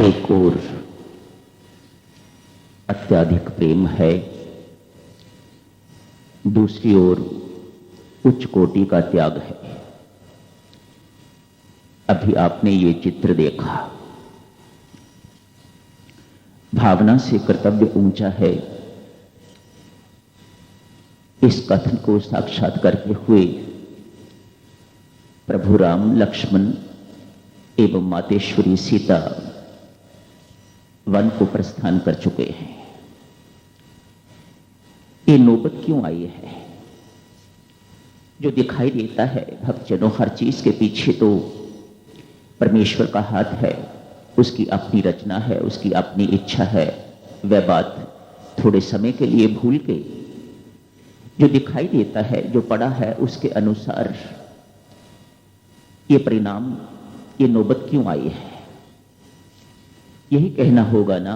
एक ओर अत्यधिक प्रेम है, दूसरी ओर उच्च कोटि का त्याग है। अभी आपने ये चित्र देखा। भावना से कर्तव्य ऊंचा है, इस कथन को साक्षात करते हुए प्रभु राम, लक्ष्मण एवं मातेश्वरी सीता वन को प्रस्थान कर चुके हैं। ये नौबत क्यों आई है? जो दिखाई देता है भक्तजनों, हर चीज के पीछे तो परमेश्वर का हाथ है, उसकी अपनी रचना है, उसकी अपनी इच्छा है। वह बात थोड़े समय के लिए भूल के जो दिखाई देता है, जो पड़ा है, उसके अनुसार ये परिणाम, ये नौबत क्यों आई है? यही कहना होगा ना।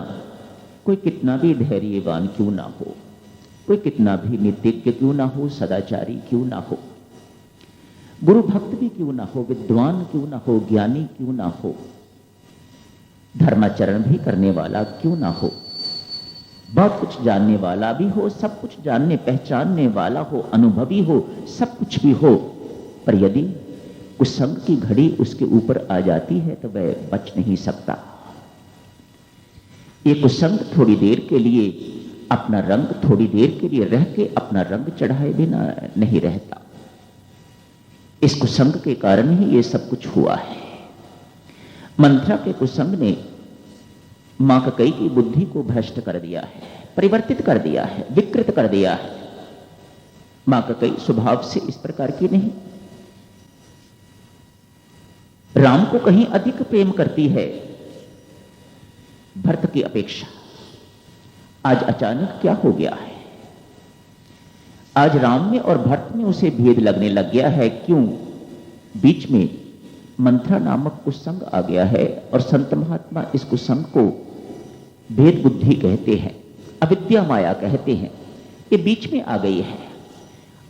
कोई कितना भी धैर्यवान क्यों ना हो, कोई कितना भी नीतिज्ञ क्यों ना हो, सदाचारी क्यों ना हो, गुरु भक्त भी क्यों ना हो, विद्वान क्यों ना हो, ज्ञानी क्यों ना हो, धर्माचरण भी करने वाला क्यों ना हो, बहुत कुछ जानने वाला भी हो, सब कुछ जानने पहचानने वाला हो, अनुभवी हो, सब कुछ भी हो, पर यदि कुसंग की घड़ी उसके ऊपर आ जाती है तो वह बच नहीं सकता। ये कुसंग थोड़ी देर के लिए अपना रंग, थोड़ी देर के लिए रह के अपना रंग चढ़ाए बिना नहीं रहता। इस कुसंग के कारण ही ये सब कुछ हुआ है। मंथरा के कुसंग ने मां कैकेयी की बुद्धि को भ्रष्ट कर दिया है, परिवर्तित कर दिया है, विकृत कर दिया है। मां कैकेयी स्वभाव से इस प्रकार की नहीं, राम को कहीं अधिक प्रेम करती है भरत की अपेक्षा। आज अचानक क्या हो गया है? आज राम में और भरत में उसे भेद लगने लग गया है। क्यों? बीच में मंथरा नामक कुसंग आ गया है और संत महात्मा इस कुसंग को भेद बुद्धि कहते हैं, अविद्या माया कहते हैं। ये बीच में आ गई है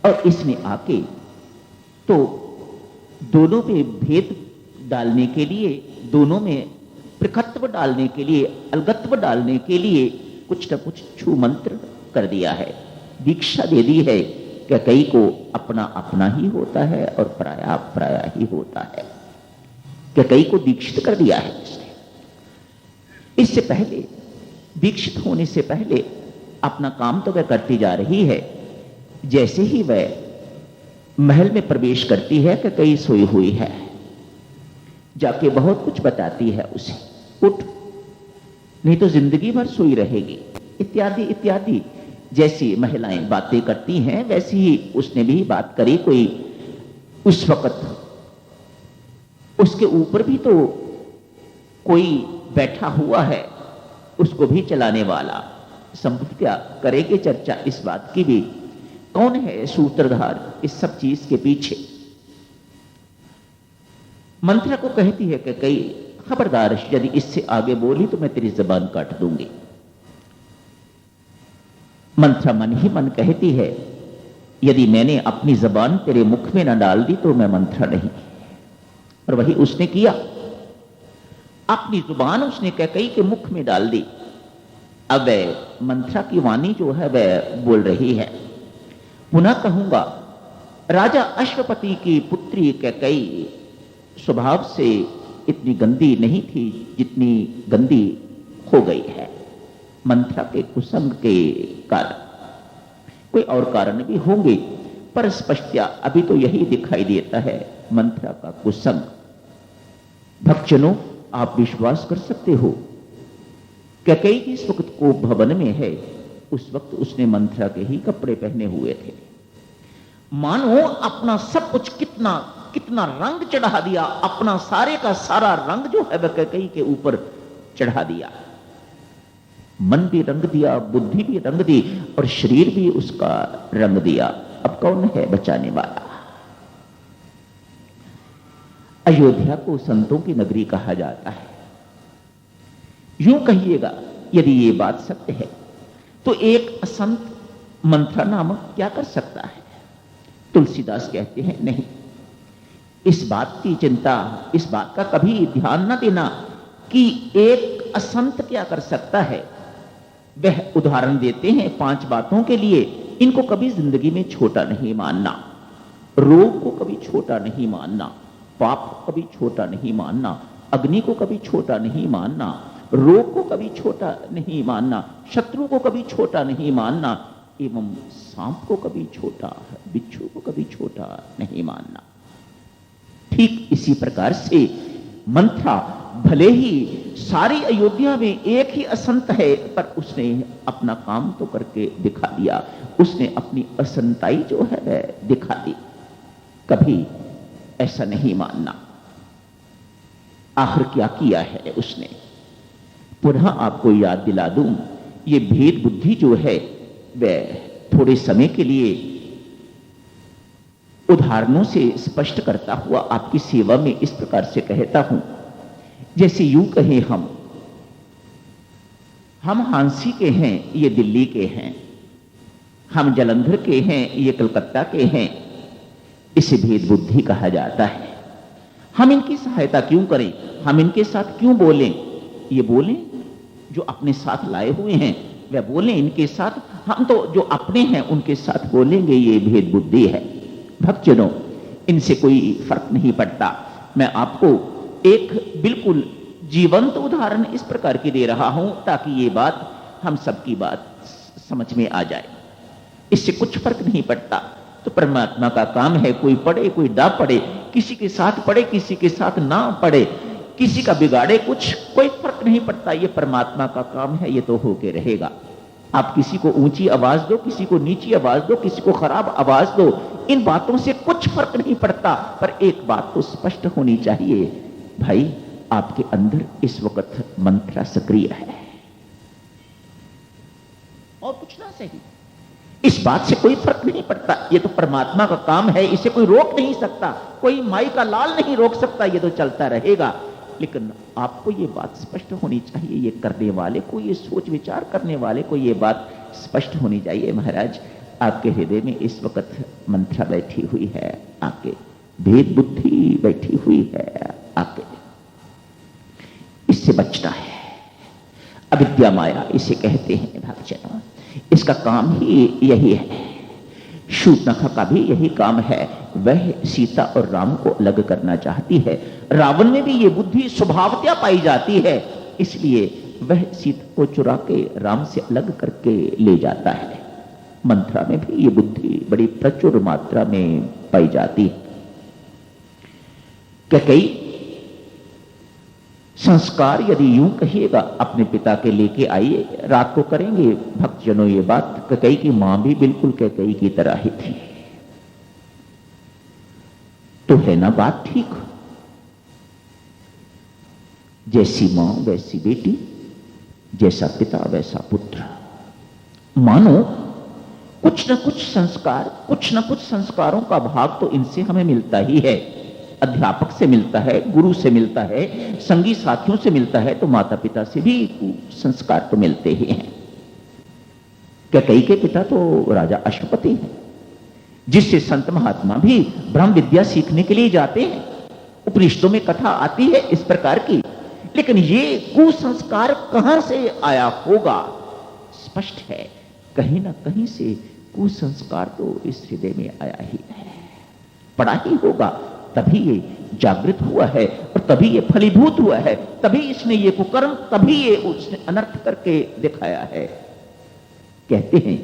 और इसने आके तो दोनों पे भेद डालने के लिए, दोनों में पृथकत्व डालने के लिए, अलगत्व डालने के लिए कुछ न कुछ छू मंत्र कर दिया है, दीक्षा दे दी है। कैकेयी को अपना अपना ही होता है और पराया पराया ही होता है। कैकेयी को दीक्षित कर दिया है इसने। इससे पहले, दीक्षित होने से पहले अपना काम तो वह करती जा रही है। जैसे ही वह महल में प्रवेश करती है, कैकेयी सोई हुई है, जाके बहुत कुछ बताती है उसे, उठ नहीं तो जिंदगी भर सोई रहेगी, इत्यादि इत्यादि। जैसी महिलाएं बातें करती हैं वैसी ही उसने भी बात करी। कोई उस वक्त उसके ऊपर भी तो कोई बैठा हुआ है, उसको भी चलाने वाला। संभवतः करेंगे चर्चा इस बात की भी, कौन है सूत्रधार इस सब चीज के पीछे। मंथरा को कहती है कि कई खबरदार, यदि इससे आगे बोली तो मैं तेरी जबान काट दूंगी। मंथरा मन ही मन कहती है, यदि मैंने अपनी जबान तेरे मुख में न डाल दी तो मैं मंथरा नहीं। और वही उसने किया, अपनी जुबान उसने कैकेयी के मुख में डाल दी। अब मंथरा की वाणी जो है वह बोल रही है। पुनः कहूंगा, राजा अश्वपति की पुत्री कैकेयी स्वभाव से इतनी गंदी नहीं थी जितनी गंदी हो गई है मंथरा के कुसंग के कारण। कोई और कारण भी होंगे, पर स्पष्टया अभी तो यही दिखाई देता है, मंथरा का कुसंग। भक्तजनों, आप विश्वास कर सकते हो, कैकेयी जिस वक्त को भवन में है, उस वक्त उसने मंथरा के ही कपड़े पहने हुए थे। मानो अपना सब कुछ कितना कितना रंग चढ़ा दिया, अपना सारे का सारा रंग जो है वह कैकेयी के ऊपर चढ़ा दिया। मन भी रंग दिया, बुद्धि भी रंग दी और शरीर भी उसका रंग दिया। अब कौन है बचाने वाला? अयोध्या को संतों की नगरी कहा जाता है। यूं कहिएगा, यदि ये बात सत्य है तो एक असंत मंथरा नामक क्या कर सकता है? तुलसीदास कहते हैं, नहीं, इस बात की चिंता, इस बात का कभी ध्यान न देना कि एक असंत क्या कर सकता है, वह उदाहरण देते हैं 5 बातों के लिए। इनको कभी जिंदगी में छोटा नहीं मानना, रोग को कभी छोटा नहीं मानना, पाप को कभी छोटा नहीं मानना, अग्नि को कभी छोटा नहीं मानना, रोग को कभी छोटा नहीं मानना, शत्रु को कभी छोटा नहीं मानना, एवं सांप को कभी छोटा, बिच्छू को कभी छोटा नहीं मानना। ठीक इसी प्रकार से मंथरा भले ही सारी अयोध्या में एक ही असंत है, पर उसने अपना काम तो करके दिखा दिया, उसने अपनी असंताई जो है वह दिखा दी। कभी ऐसा नहीं मानना। आखिर क्या किया है उसने? पुनः आपको याद दिला दूं, ये भेद बुद्धि जो है वह थोड़े समय के लिए उदाहरणों से स्पष्ट करता हुआ आपकी सेवा में इस प्रकार से कहता हूं। जैसे यूं कहें, हम हांसी के हैं, ये दिल्ली के हैं, हम जलंधर के हैं, ये कलकत्ता के हैं, इसे भेद बुद्धि कहा जाता है। हम इनकी सहायता क्यों करें, हम इनके साथ क्यों बोलें? ये बोलें जो अपने साथ लाए हुए हैं, वह बोलें इनके साथ, हम तो जो अपने हैं उनके साथ बोलेंगे। ये भेद बुद्धि है। भक्तजनों, इनसे कोई फर्क नहीं पड़ता। मैं आपको एक बिल्कुल जीवंत उदाहरण इस प्रकार की दे रहा हूं ताकि ये बात हम सबकी बात समझ में आ जाए। इससे कुछ फर्क नहीं पड़ता। तो परमात्मा का काम है, कोई पढ़े कोई ना पढ़े, किसी के साथ पढ़े किसी के साथ ना पढ़े, किसी का बिगाड़े कुछ, कोई फर्क नहीं पड़ता। ये परमात्मा का काम है, ये तो होके रहेगा। आप किसी को ऊंची आवाज दो, किसी को नीची आवाज दो, किसी को खराब आवाज दो, इन बातों से कुछ फर्क नहीं पड़ता। पर एक बात तो स्पष्ट होनी चाहिए, भाई आपके अंदर इस वक्त मंत्रा सक्रिय है और कुछ ना सही। इस बात से कोई फर्क नहीं पड़ता। ये तो परमात्मा का काम है, इसे कोई रोक नहीं सकता, कोई माई का लाल नहीं रोक सकता, ये तो चलता रहेगा। लेकिन आपको ये बात स्पष्ट होनी चाहिए, ये करने वाले को, ये सोच विचार करने वाले को ये बात स्पष्ट होनी चाहिए। महाराज, आपके हृदय में इस वक्त मंत्रा बैठी हुई है, आपके भेद बुद्धि बैठी हुई है, आपके इससे बचना है। अविद्या माया इसे कहते हैं भक्तजनों। इसका काम ही यही है। शूर्पणखा का भी यही काम है। वह सीता और राम को अलग करना चाहती है। रावण में भी ये बुद्धि स्वभावतः पाई जाती है, इसलिए वह सीता को चुरा के राम से अलग करके ले जाता है। मंथरा में भी ये बुद्धि बड़ी प्रचुर मात्रा में पाई जाती है। कैकेयी संस्कार यदि यूं कहिएगा अपने पिता के लेके आइए, रात को करेंगे भक्तजनों ये बात। कैकेयी की मां भी बिल्कुल कैकेयी की तरह ही थी। तो है ना बात ठीक? जैसी मां वैसी बेटी, जैसा पिता वैसा पुत्र। मानो कुछ न कुछ संस्कार, कुछ न कुछ संस्कारों का भाग तो इनसे हमें मिलता ही है। अध्यापक से मिलता है, गुरु से मिलता है, संगी साथियों से मिलता है, तो माता पिता से भी संस्कार तो मिलते ही हैं। कैकेयी के पिता तो राजा अश्वपति हैं, जिससे संत महात्मा भी ब्रह्म विद्या सीखने के लिए जाते हैं। उपनिषदों में कथा आती है इस प्रकार की। लेकिन ये कुसंस्कार कहां से आया होगा? स्पष्ट है, कहीं ना कहीं से कुसंस्कार तो इस हृदय में आया ही है, पड़ा ही होगा। तभी ये जागृत हुआ है और तभी ये फलीभूत हुआ है, तभी इसने ये कुकर्म, तभी ये उसने अनर्थ करके दिखाया है। कहते हैं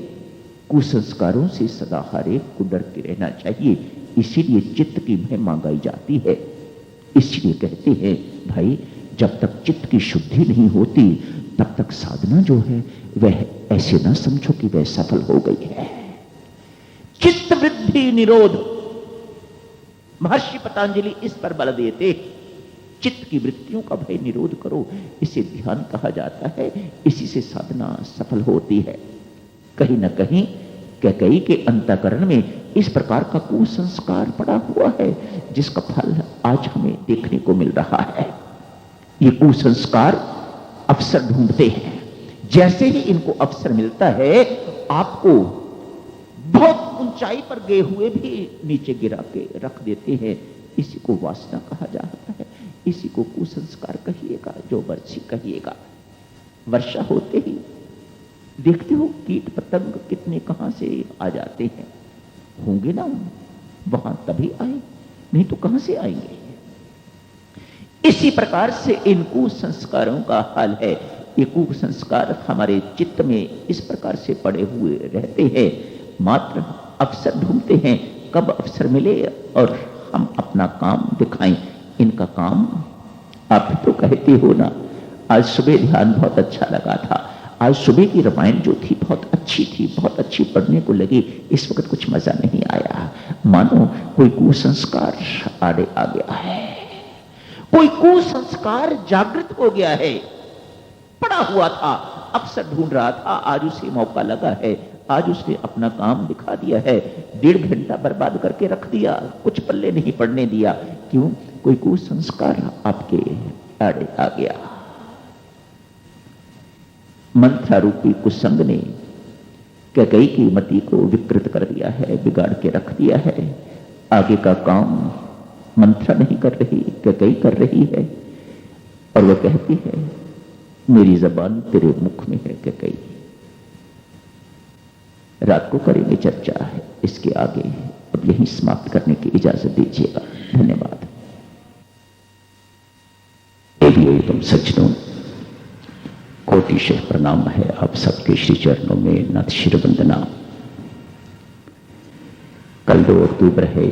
कुसंस्कारों से सदा हर एक को डरते रहना चाहिए, इसीलिए चित्त की महिमा गाई जाती है। इसलिए कहते हैं भाई, जब तक चित्त की शुद्धि नहीं होती तब तक साधना जो है वह ऐसे ना समझो कि वह सफल हो गई है। चित्त वृद्धि निरोध, महर्षि पतंजलि इस पर बल देते। चित्त की वृत्तियों का भय निरोध करो, इसे ध्यान कहा जाता है। इसी से साधना सफल होती है। कहीं ना कहीं कैकेयी के अंतःकरण में इस प्रकार का कुसंस्कार पड़ा हुआ है, जिसका फल आज हमें देखने को मिल रहा है। ये कुसंस्कार अवसर ढूंढते हैं। जैसे ही इनको अवसर मिलता है, आपको बहुत ऊंचाई पर गए हुए भी नीचे गिरा के रख देते हैं। इसी को वासना कहा जाता है। इसी को कुसंस्कार कहिएगा, जो वर्षी कहिएगा। वर्षा होते ही देखते हो कीट पतंग कितने कहां से आ जाते हैं, होंगे ना वहां तभी आए, नहीं तो कहां से आएंगे। इसी प्रकार से इन कुसंस्कारों का हाल है। ये कुसंस्कार हमारे चित्त में इस प्रकार से पड़े हुए रहते हैं, मात्र अवसर ढूंढते हैं कब अवसर मिले और हम अपना काम दिखाएं। इनका काम आप तो कहते हो ना। आज सुबह ध्यान बहुत अच्छा लगा था। आज सुबह की रामायण जो थी बहुत अच्छी थी, बहुत अच्छी पढ़ने को लगी। इस वक्त कुछ मजा नहीं आया, मानो कोई कुसंस्कार आड़े आ गया है, कोई कुसंस्कार जागृत हो गया है। पड़ा हुआ था, अवसर ढूंढ रहा था, आज उसे मौका लगा है, आज उसने अपना काम दिखा दिया है। 1.5 घंटा बर्बाद करके रख दिया, कुछ पल्ले नहीं पड़ने दिया। क्यों? कोई कुसंस्कार आपके आड़े आ गया। मंत्रारूपी कुसंग ने कैकेयी की मति को विकृत कर दिया है, बिगाड़ के रख दिया है। आगे का काम मंत्रा नहीं कर रही, कैकेयी कर रही है। और वह कहती है मेरी जबान तेरे मुख में है कैकेयी। रात को करेंगे चर्चा है इसके आगे, अब यहीं समाप्त करने की इजाजत दीजिएगा। धन्यवाद। तुम सज्जनों, कोटिशः प्रणाम है आप सबके श्री चरणों में नत शिर वंदना। कल 2 अक्टूबर है,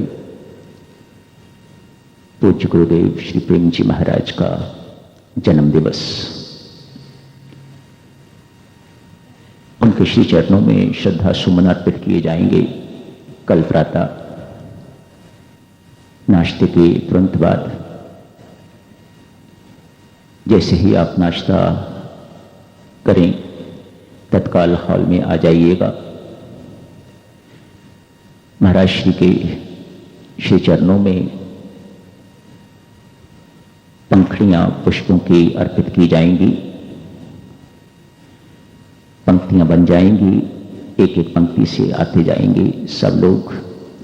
पूज्य गुरुदेव श्री प्रेम जी महाराज का जन्म दिवस। उनके श्री चरणों में श्रद्धा सुमन अर्पित किए जाएंगे। कल प्रातः नाश्ते के तुरंत बाद, जैसे ही आप नाश्ता करें तत्काल हॉल में आ जाइएगा। महाराज श्री के श्री चरणों में पंखड़ियां पुष्पों की अर्पित की जाएंगी। पंक्तियां बन जाएंगी, एक एक पंक्ति से आते जाएंगे सब लोग,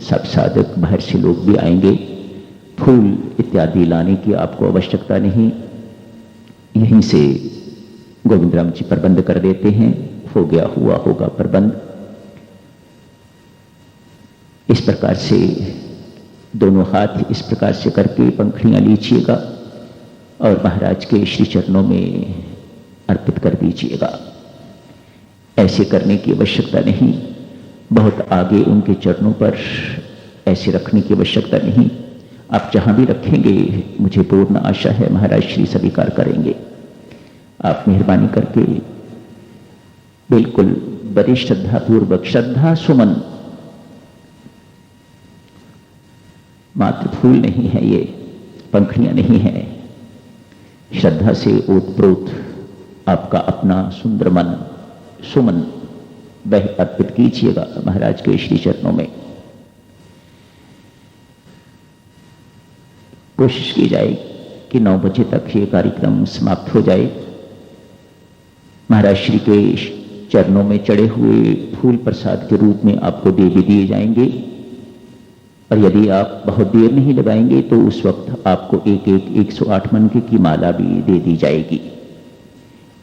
सब साधक, बाहर से लोग भी आएंगे। फूल इत्यादि लाने की आपको आवश्यकता नहीं, यहीं से गोविंद राम जी प्रबंध कर देते हैं। हो गया, हुआ होगा प्रबंध। इस प्रकार से दोनों हाथ इस प्रकार से करके पंखड़ियां लीजिएगा और महाराज के श्री चरणों में अर्पित कर दीजिएगा। ऐसे करने की आवश्यकता नहीं, बहुत आगे उनके चरणों पर ऐसे रखने की आवश्यकता नहीं। आप जहां भी रखेंगे मुझे पूर्ण आशा है महाराज श्री स्वीकार करेंगे। आप मेहरबानी करके बिल्कुल बड़ी श्रद्धा पूर्वक, श्रद्धा सुमन, मात्र फूल नहीं है ये, पंखड़ियां नहीं है, श्रद्धा से ओतप्रोत आपका अपना सुंदर मन सुमन वह अर्पित कीजिएगा महाराज के श्री चरणों में। कोशिश की जाए कि 9 बजे तक ये कार्यक्रम समाप्त हो जाए। महाराज श्री के चरणों में चढ़े हुए फूल प्रसाद के रूप में आपको दे भी दिए जाएंगे। और यदि आप बहुत देर नहीं लगाएंगे तो उस वक्त आपको 108 मनके की माला भी दे दी जाएगी।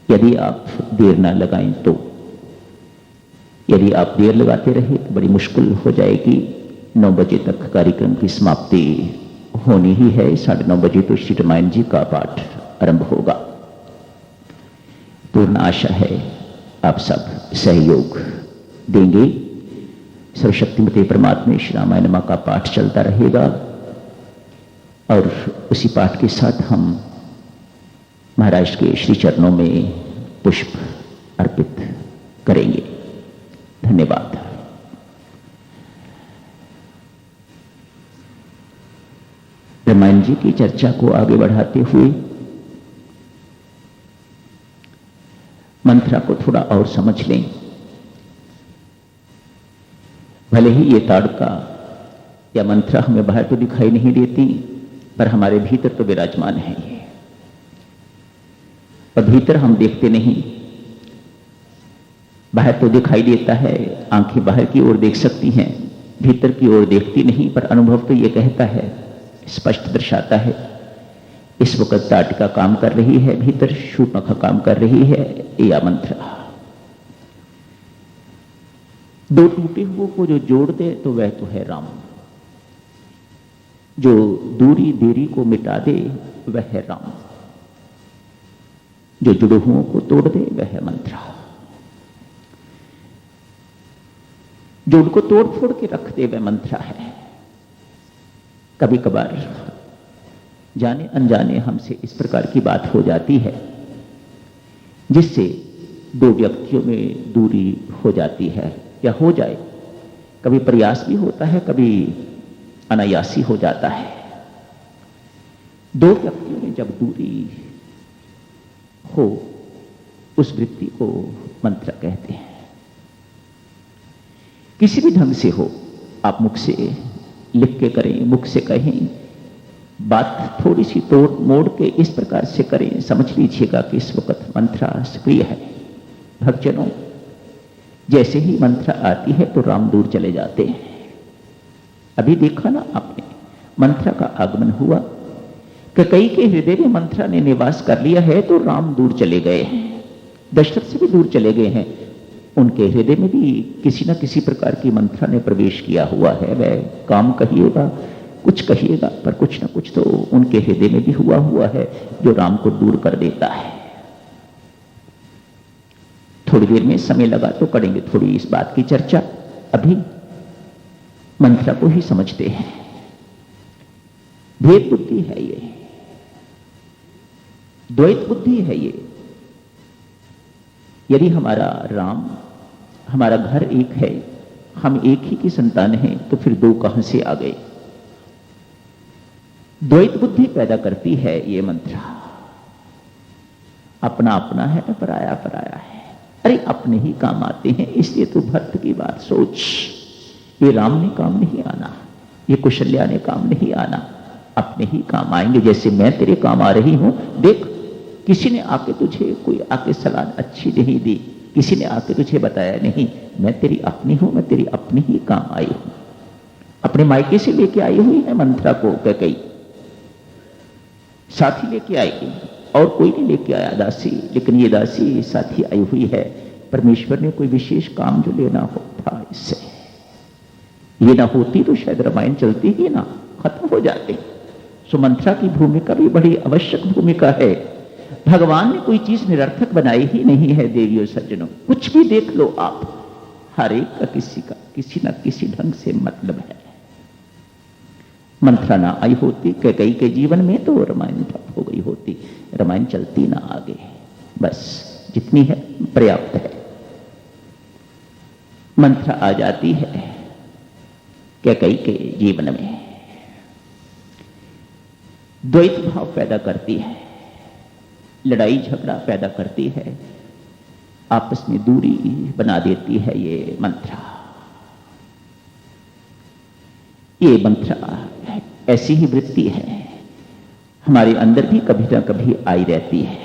यदि आप देर ना लगाएं तो, यदि आप देर लगाते रहे तो बड़ी मुश्किल हो जाएगी। 9 बजे तक कार्यक्रम की समाप्ति होनी ही है। 9:30 बजे तो श्री रामायण जी का पाठ आरंभ होगा। पूर्ण आशा है आप सब सहयोग देंगे। सर्वशक्तिमते परमात्मा श्री रामायण मां का पाठ चलता रहेगा और उसी पाठ के साथ हम महाराज के श्री चरणों में पुष्प अर्पित करेंगे। धन्यवाद। रामायण जी की चर्चा को आगे बढ़ाते हुए मंत्रा को थोड़ा और समझ लें। भले ही ये ताड़का या मंत्रा हमें बाहर तो दिखाई नहीं देती, पर हमारे भीतर तो विराजमान है ये, और भीतर हम देखते नहीं। बाहर तो दिखाई देता है, आंखें बाहर की ओर देख सकती हैं, भीतर की ओर देखती नहीं। पर अनुभव तो ये कहता है, स्पष्ट दर्शाता है इस वक्त ताटिका काम कर रही है, भीतर शूर्पणखा काम कर रही है, या मंत्र। दो टूटे हुओं को जो जोड़ दे तो वह तो है राम, जो दूरी देरी को मिटा दे वह है राम, जो जुड़े हुओं को तोड़ दे वह है मंत्र, जो उनको तोड़ फोड़ के रख दे वह मंत्र है। कभी कभार जाने अनजाने हमसे इस प्रकार की बात हो जाती है जिससे दो व्यक्तियों में दूरी हो जाती है या हो जाए। कभी प्रयास भी होता है, कभी अनायासी हो जाता है। दो व्यक्तियों में जब दूरी हो उस वृत्ति को मंत्र कहते हैं। किसी भी ढंग से हो, आप मुख से लिख के करें, मुख से कहें, बात थोड़ी सी तोड़ मोड़ के इस प्रकार से करें, समझ लीजिएगा कि इस वक्त मंत्र सक्रिय है। भक्तजनों, जैसे ही मंत्र आती है तो राम दूर चले जाते हैं। अभी देखा ना आपने, मंत्र का आगमन हुआ कि कई के हृदय में मंत्र ने निवास कर लिया है तो राम दूर चले गए हैं, दशरथ से भी दूर चले गए हैं। उनके हृदय में भी किसी न किसी प्रकार की मंत्र ने प्रवेश किया हुआ है। वह काम कहिएगा, कुछ कहिएगा, पर कुछ न कुछ तो उनके हृदय में भी हुआ है जो राम को दूर कर देता है। थोड़ी देर में समय लगा तो करेंगे थोड़ी इस बात की चर्चा। अभी मंत्र को ही समझते हैं। भेद बुद्धि है ये, द्वैत बुद्धि है ये। यदि हमारा राम, हमारा घर एक है, हम एक ही की संतान हैं, तो फिर दो कहां से आ गए? द्वैत बुद्धि पैदा करती है ये मंत्र। अपना अपना है, पराया पराया है। अरे अपने ही काम आते हैं, इसलिए तो भक्त की बात सोच। ये राम ने काम नहीं आना, ये कुशल्या ने काम नहीं आना, अपने ही काम आएंगे। जैसे मैं तेरे काम आ रही हूं, देख किसी ने आके तुझे कोई आके सलाह अच्छी नहीं दी, किसी ने आके तुझे बताया नहीं, मैं तेरी अपनी हूं, मैं तेरी अपनी ही काम आई हूं। अपने मायके से लेके आई हुई है मंत्रा को कई साथी लेके आएगी, और कोई नहीं लेके आया दासी, लेकिन ये दासी साथी आई हुई है। परमेश्वर ने कोई विशेष काम जो लेना होता इससे, ये ना होती तो शायद रामायण चलती ही ना, खत्म हो जाते। सो मंत्रा की भूमिका भी बड़ी आवश्यक भूमिका है। भगवान ने कोई चीज निरर्थक बनाई ही नहीं है। देवियों सज्जनों, कुछ भी देख लो आप, हर एक का किसी न किसी ढंग से मतलब है। मंत्रा ना आई होती कैकेयी के जीवन में तो रामायण ठप हो गई होती, रामायण चलती ना आगे। बस जितनी है पर्याप्त है। मंत्रा आ जाती है कैकेयी के जीवन में, द्वैत भाव पैदा करती है, लड़ाई झगड़ा पैदा करती है, आपस में दूरी बना देती है ये मंत्रा। ये मंत्रा ऐसी ही वृत्ति है, हमारे अंदर भी कभी ना कभी आई रहती है।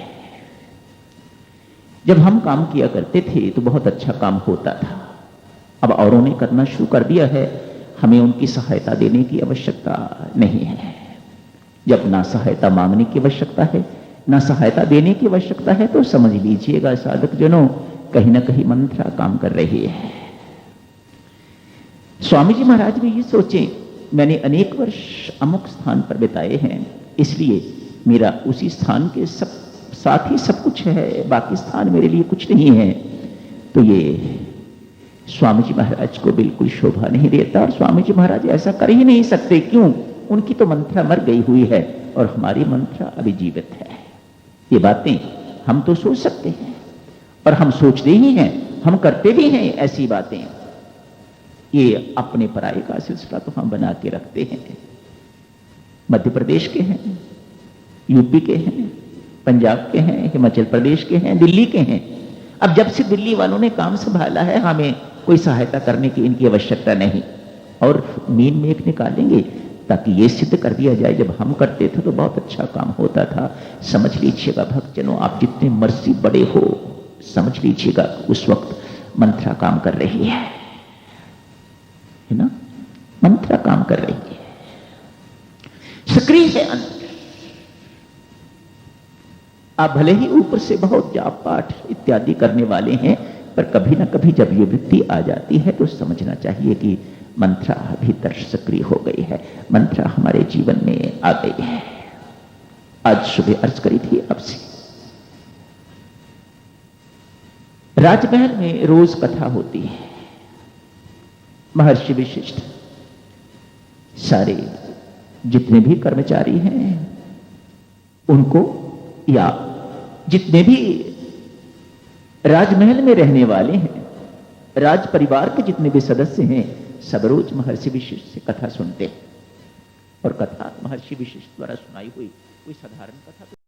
जब हम काम किया करते थे तो बहुत अच्छा काम होता था। अब औरों ने करना शुरू कर दिया है, हमें उनकी सहायता देने की आवश्यकता नहीं है। जब ना सहायता मांगने की आवश्यकता है, ना सहायता देने की आवश्यकता है, तो समझ लीजिएगा साधक जनों, कहीं ना कहीं मंत्रा काम कर रही है। स्वामी जी महाराज भी ये सोचें, मैंने अनेक वर्ष अमुक स्थान पर बिताए हैं, इसलिए मेरा उसी स्थान के साथ ही सब कुछ है, बाकी स्थान मेरे लिए कुछ नहीं है। तो ये स्वामी जी महाराज को बिल्कुल शोभा नहीं देता, और स्वामी जी महाराज ऐसा कर ही नहीं सकते। क्यों? उनकी तो मंत्रा मर गई हुई है और हमारी मंत्रा अभी जीवित है। ये बातें हम तो सोच सकते हैं, और हम सोचते ही हैं, हम करते भी हैं ऐसी बातें। ये अपने पराये का सिलसिला तो हम बना के रखते हैं। मध्य प्रदेश के हैं, यूपी के हैं, पंजाब के हैं, हिमाचल प्रदेश के हैं, दिल्ली के हैं। अब जब से दिल्ली वालों ने काम संभाला है, हमें कोई सहायता करने की इनकी आवश्यकता नहीं, और मीन में एक निकालेंगे ताकि ये सिद्ध कर दिया जाए जब हम करते थे तो बहुत अच्छा काम होता था। समझ लीजिएगा भक्तजनों, आप जितने मर्जी बड़े हो, समझ लीजिएगा उस वक्त मंत्रा काम कर रही है ना, मंत्रा काम कर रही है, सक्रिय है अंदर। आप भले ही ऊपर से बहुत जाप पाठ इत्यादि करने वाले हैं, पर कभी ना कभी जब ये वृत्ति आ जाती है तो समझना चाहिए कि मंत्रा भीतर सक्रिय हो गई है, मंत्रा हमारे जीवन में आ गई है। आज सुबह अर्ज करी थी आपसे, राजमहल में रोज कथा होती है। महर्षि विशिष्ट सारे जितने भी कर्मचारी हैं उनको, या जितने भी राजमहल में रहने वाले हैं, राज परिवार के जितने भी सदस्य हैं, सब रोज महर्षि विशिष्ट से कथा सुनते हैं। और कथा महर्षि विशिष्ट द्वारा सुनाई हुई कोई साधारण कथा